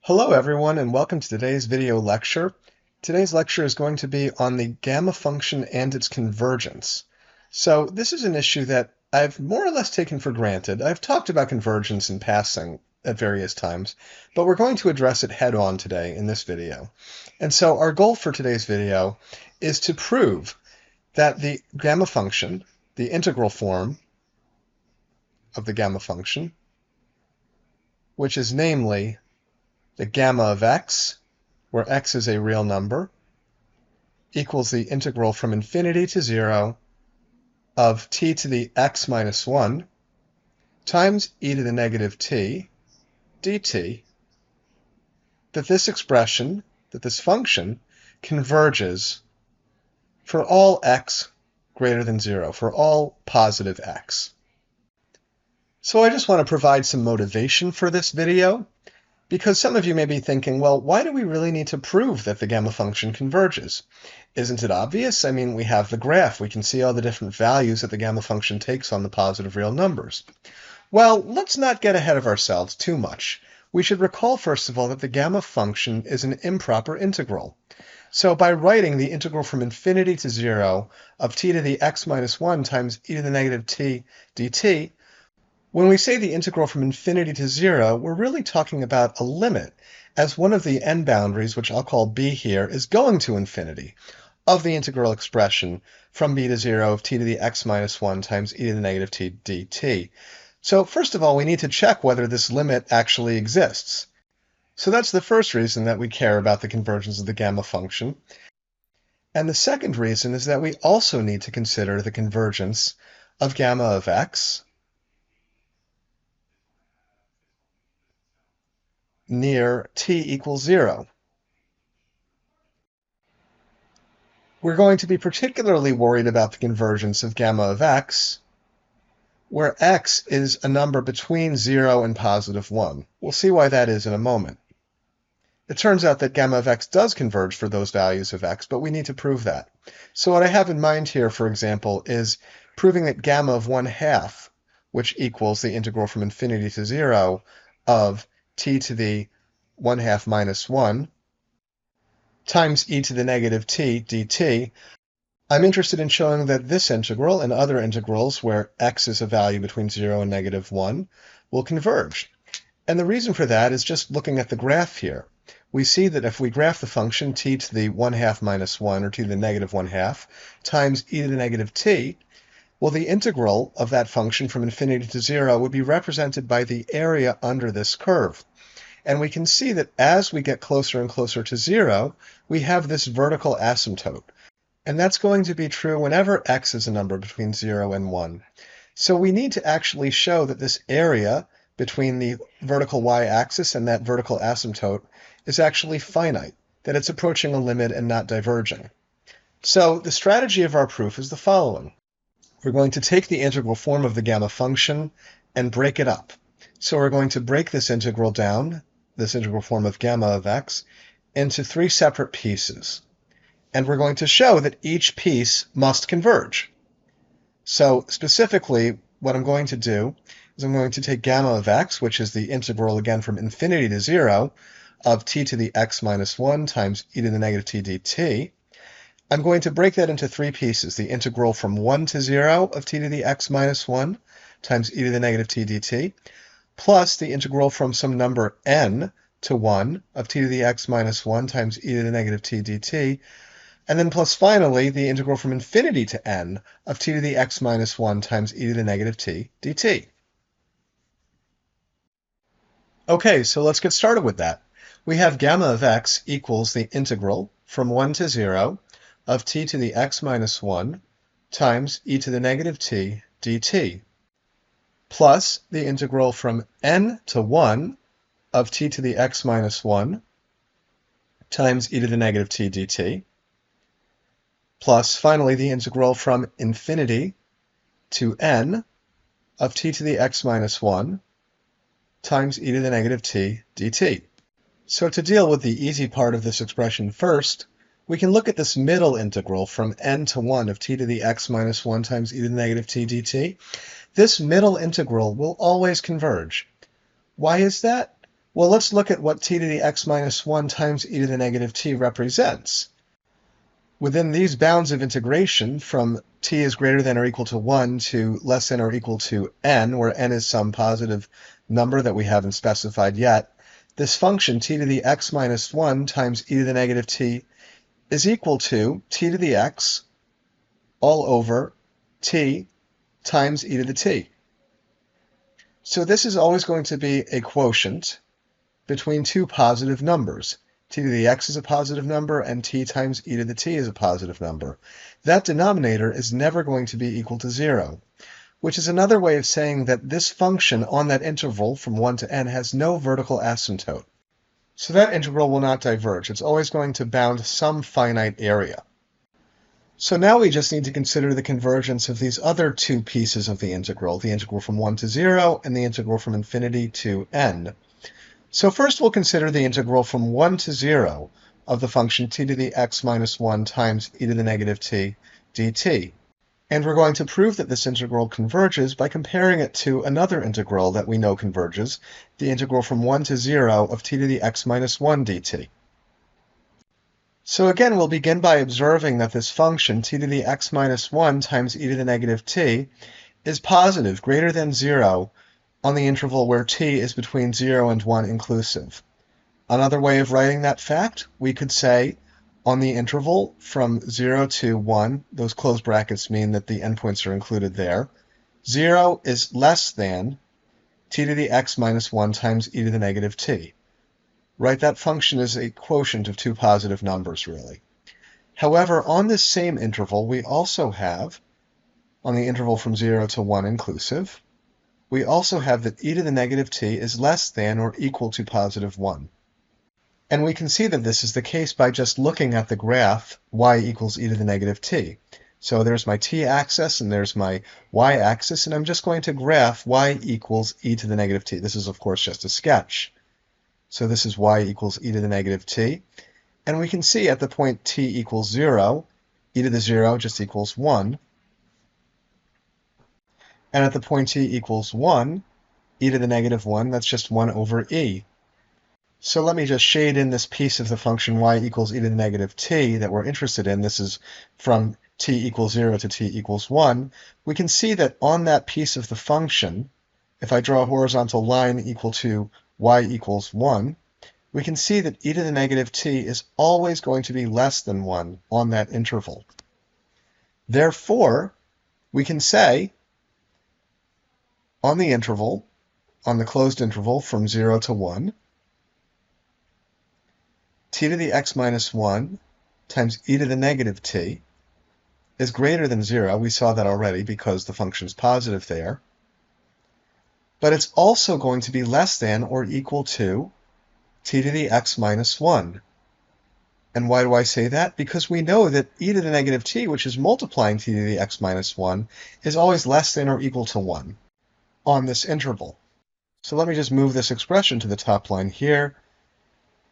Hello everyone and welcome to today's video lecture. Today's lecture is going to be on the gamma function and its convergence. So this is an issue that I've more or less taken for granted. I've talked about convergence in passing at various times, but we're going to address it head on today in this video. And so our goal for today's video is to prove that the gamma function, the integral form of the gamma function, which is namely the gamma of x, where x is a real number, equals the integral from infinity to 0 of t to the x minus 1 times e to the negative t dt, that this expression, that this function, converges for all x greater than 0, for all positive x. So I just want to provide some motivation for this video, because some of you may be thinking, well, why do we really need to prove that the gamma function converges? Isn't it obvious? I mean, we have the graph. We can see all the different values that the gamma function takes on the positive real numbers. Well, let's not get ahead of ourselves too much. We should recall, first of all, that the gamma function is an improper integral. So by writing the integral from infinity to 0 of t to the x minus 1 times e to the negative t dt, when we say the integral from infinity to 0, we're really talking about a limit, as one of the end boundaries, which I'll call b here, is going to infinity, of the integral expression from b to 0 of t to the x minus 1 times e to the negative t dt. So first of all, we need to check whether this limit actually exists. So that's the first reason that we care about the convergence of the gamma function. And the second reason is that we also need to consider the convergence of gamma of x near t equals 0. We're going to be particularly worried about the convergence of gamma of x, where x is a number between 0 and positive 1. We'll see why that is in a moment. It turns out that gamma of x does converge for those values of x, but we need to prove that. So what I have in mind here, for example, is proving that gamma of 1/2, which equals the integral from infinity to 0 of t to the 1/2 minus 1 times e to the negative t dt, I'm interested in showing that this integral and other integrals where x is a value between 0 and negative 1 will converge. And the reason for that is just looking at the graph here. We see that if we graph the function t to the 1/2 minus 1, or t to the negative 1/2, times e to the negative t, well, the integral of that function from infinity to 0 would be represented by the area under this curve. And we can see that as we get closer and closer to 0, we have this vertical asymptote. And that's going to be true whenever x is a number between 0 and 1. So we need to actually show that this area between the vertical y-axis and that vertical asymptote is actually finite, that it's approaching a limit and not diverging. So the strategy of our proof is the following. We're going to take the integral form of the gamma function and break it up. So we're going to break this integral down, this integral form of gamma of x, into 3 separate pieces. And we're going to show that each piece must converge. So specifically, what I'm going to do is I'm going to take gamma of x, which is the integral, again, from infinity to 0 of t to the x minus 1 times e to the negative t dt. I'm going to break that into 3 pieces, the integral from 1 to 0 of t to the x minus 1 times e to the negative t dt, plus the integral from some number n to 1 of t to the x minus 1 times e to the negative t dt, and then plus finally the integral from infinity to n of t to the x minus 1 times e to the negative t dt. Okay, so let's get started with that. We have gamma of x equals the integral from 1 to 0 of t to the x minus 1 times e to the negative t dt, plus the integral from n to 1 of t to the x minus 1 times e to the negative t dt, plus finally the integral from infinity to n of t to the x minus 1 times e to the negative t dt. So to deal with the easy part of this expression first, we can look at this middle integral from n to 1 of t to the x minus 1 times e to the negative t dt. This middle integral will always converge. Why is that? Well, let's look at what t to the x minus 1 times e to the negative t represents. Within these bounds of integration, from t is greater than or equal to 1 to less than or equal to n, where n is some positive number that we haven't specified yet, this function t to the x minus 1 times e to the negative t is equal to t to the x all over t times e to the t. So this is always going to be a quotient between two positive numbers. T to the x is a positive number, and t times e to the t is a positive number. That denominator is never going to be equal to 0, which is another way of saying that this function on that interval from 1 to n has no vertical asymptote. So that integral will not diverge. It's always going to bound some finite area. So now we just need to consider the convergence of these other two pieces of the integral from 1 to 0 and the integral from infinity to n. So first we'll consider the integral from 1 to 0 of the function t to the x minus 1 times e to the negative t dt. And we're going to prove that this integral converges by comparing it to another integral that we know converges, the integral from 1 to 0 of t to the x minus 1 dt. So again, we'll begin by observing that this function t to the x minus 1 times e to the negative t is positive, greater than 0, on the interval where t is between 0 and 1 inclusive. Another way of writing that fact, we could say on the interval from 0 to 1, those closed brackets mean that the endpoints are included there, 0 is less than t to the x minus 1 times e to the negative t. Right, that function is a quotient of two positive numbers, really. However, on this same interval, we also have, on the interval from 0 to 1 inclusive, we also have that e to the negative t is less than or equal to positive 1. And we can see that this is the case by just looking at the graph y equals e to the negative t. So there's my t-axis and there's my y-axis, and I'm just going to graph y equals e to the negative t. This is, of course, just a sketch. So this is y equals e to the negative t. And we can see at the point t equals 0, e to the 0 just equals 1. And at the point t equals 1, e to the negative 1, that's just 1 over e. So let me just shade in this piece of the function y equals e to the negative t that we're interested in. This is from t equals 0 to t equals 1. We can see that on that piece of the function, if I draw a horizontal line equal to y equals 1, we can see that e to the negative t is always going to be less than 1 on that interval. Therefore, we can say on the interval, on the closed interval from 0 to 1, t to the x minus 1 times e to the negative t is greater than 0. We saw that already because the function's positive there. But it's also going to be less than or equal to t to the x minus 1. And why do I say that? Because we know that e to the negative t, which is multiplying t to the x minus 1, is always less than or equal to 1 on this interval. So let me just move this expression to the top line here,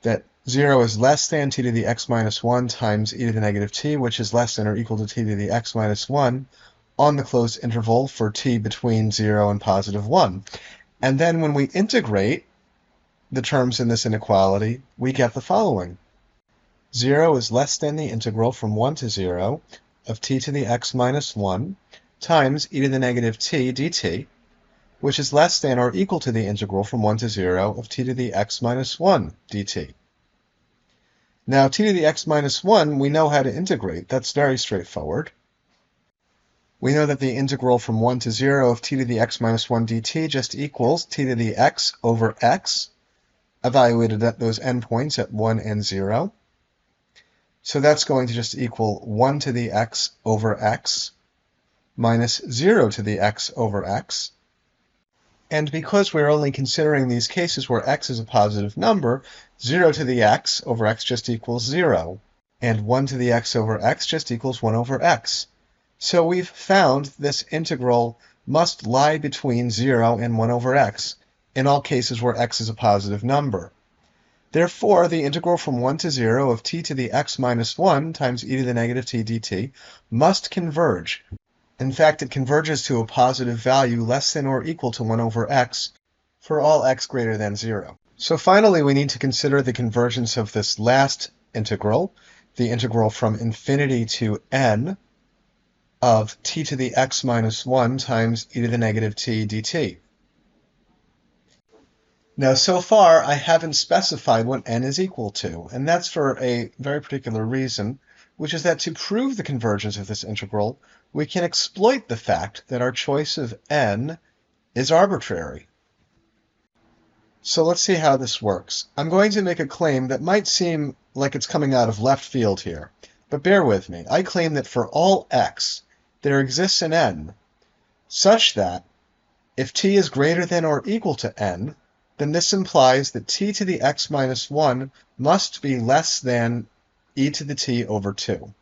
that 0 is less than t to the x minus 1 times e to the negative t, which is less than or equal to t to the x minus 1 on the closed interval for t between 0 and positive 1. And then when we integrate the terms in this inequality, we get the following. 0 is less than the integral from 1 to 0 of t to the x minus 1 times e to the negative t dt, which is less than or equal to the integral from 1 to 0 of t to the x minus 1 dt. Now, t to the x minus 1, we know how to integrate. That's very straightforward. We know that the integral from 1 to 0 of t to the x minus 1 dt just equals t to the x over x, evaluated at those endpoints at 1 and 0. So that's going to just equal 1 to the x over x minus 0 to the x over x. And because we're only considering these cases where x is a positive number, 0 to the x over x just equals 0, and 1 to the x over x just equals 1 over x. So we've found this integral must lie between 0 and 1 over x, in all cases where x is a positive number. Therefore, the integral from 1 to 0 of t to the x minus 1 times e to the negative t dt must converge. In fact, it converges to a positive value less than or equal to 1 over x for all x greater than 0. So finally, we need to consider the convergence of this last integral, the integral from infinity to n of t to the x minus 1 times e to the negative t dt. Now, so far, I haven't specified what n is equal to, and that's for a very particular reason, which is that to prove the convergence of this integral, we can exploit the fact that our choice of n is arbitrary. So let's see how this works. I'm going to make a claim that might seem like it's coming out of left field here, but bear with me. I claim that for all x, there exists an n such that if t is greater than or equal to n, then this implies that t to the x minus 1 must be less than e to the t over 2.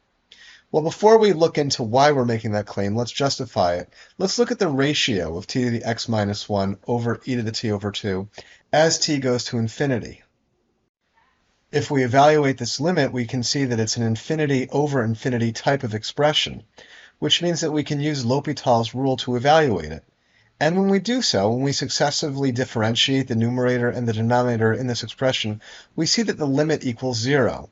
Well, before we look into why we're making that claim, let's justify it. Let's look at the ratio of t to the x minus 1 over e to the t over 2 as t goes to infinity. If we evaluate this limit, we can see that it's an infinity over infinity type of expression, which means that we can use L'Hopital's rule to evaluate it. And when we do so, when we successively differentiate the numerator and the denominator in this expression, we see that the limit equals 0.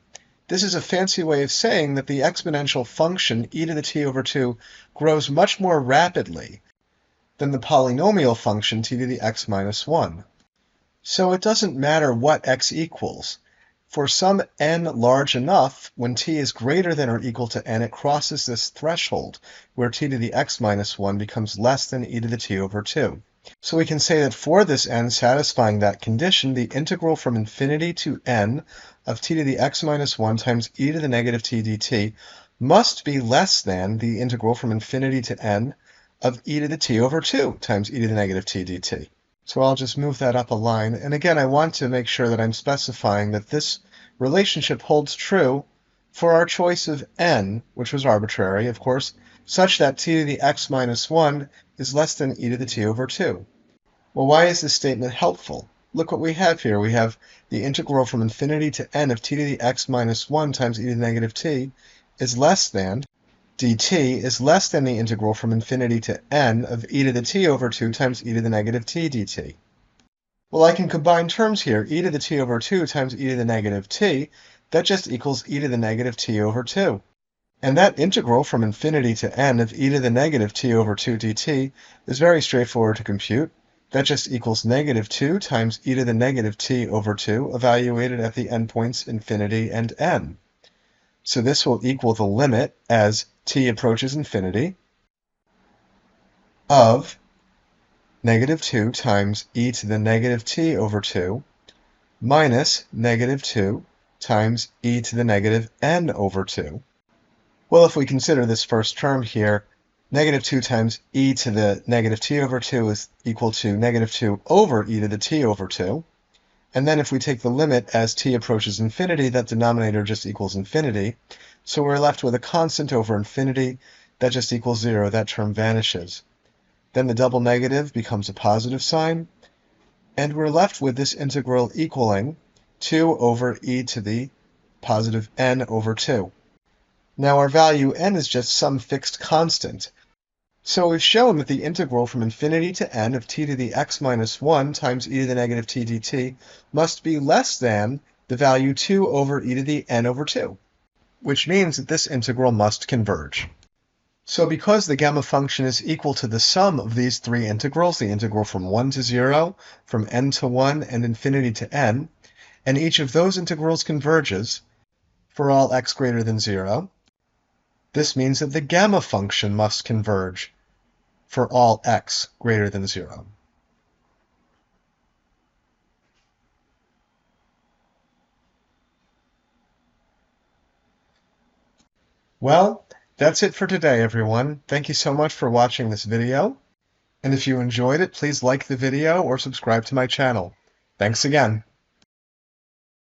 This is a fancy way of saying that the exponential function e to the t over 2 grows much more rapidly than the polynomial function t to the x minus 1. So it doesn't matter what x equals. For some n large enough, when t is greater than or equal to n, it crosses this threshold where t to the x minus 1 becomes less than e to the t over 2. So we can say that for this n satisfying that condition, the integral from infinity to n of t to the x minus 1 times e to the negative t dt must be less than the integral from infinity to n of e to the t over 2 times e to the negative t dt. So I'll just move that up a line. And again, I want to make sure that I'm specifying that this relationship holds true for our choice of n, which was arbitrary, of course, such that t to the x minus 1 is less than e to the t over 2. Well, why is this statement helpful? Look what we have here. We have the integral from infinity to n of t to the x minus 1 times e to the negative t is less than dt is less than the integral from infinity to n of e to the t over 2 times e to the negative t dt. Well, I can combine terms here. E to the t over 2 times e to the negative t, that just equals e to the negative t over 2. And that integral from infinity to n of e to the negative t over 2 dt is very straightforward to compute. That just equals negative 2 times e to the negative t over 2 evaluated at the endpoints infinity and n. So this will equal the limit as t approaches infinity of negative 2 times e to the negative t over 2 minus negative 2 times e to the negative n over 2. Well, if we consider this first term here, negative 2 times e to the negative t over 2 is equal to negative 2 over e to the t over 2. And then if we take the limit as t approaches infinity, that denominator just equals infinity. So we're left with a constant over infinity. That just equals 0. That term vanishes. Then the double negative becomes a positive sign. And we're left with this integral equaling 2 over e to the positive n over 2. Now our value n is just some fixed constant. So we've shown that the integral from infinity to n of t to the x minus 1 times e to the negative t dt must be less than the value 2 over e to the n over 2, which means that this integral must converge. So because the gamma function is equal to the sum of these three integrals, the integral from 1 to 0, from n to 1, and infinity to n, and each of those integrals converges for all x greater than 0, this means that the gamma function must converge for all x greater than 0. Well, that's it for today, everyone. Thank you so much for watching this video. And if you enjoyed it, please like the video or subscribe to my channel. Thanks again.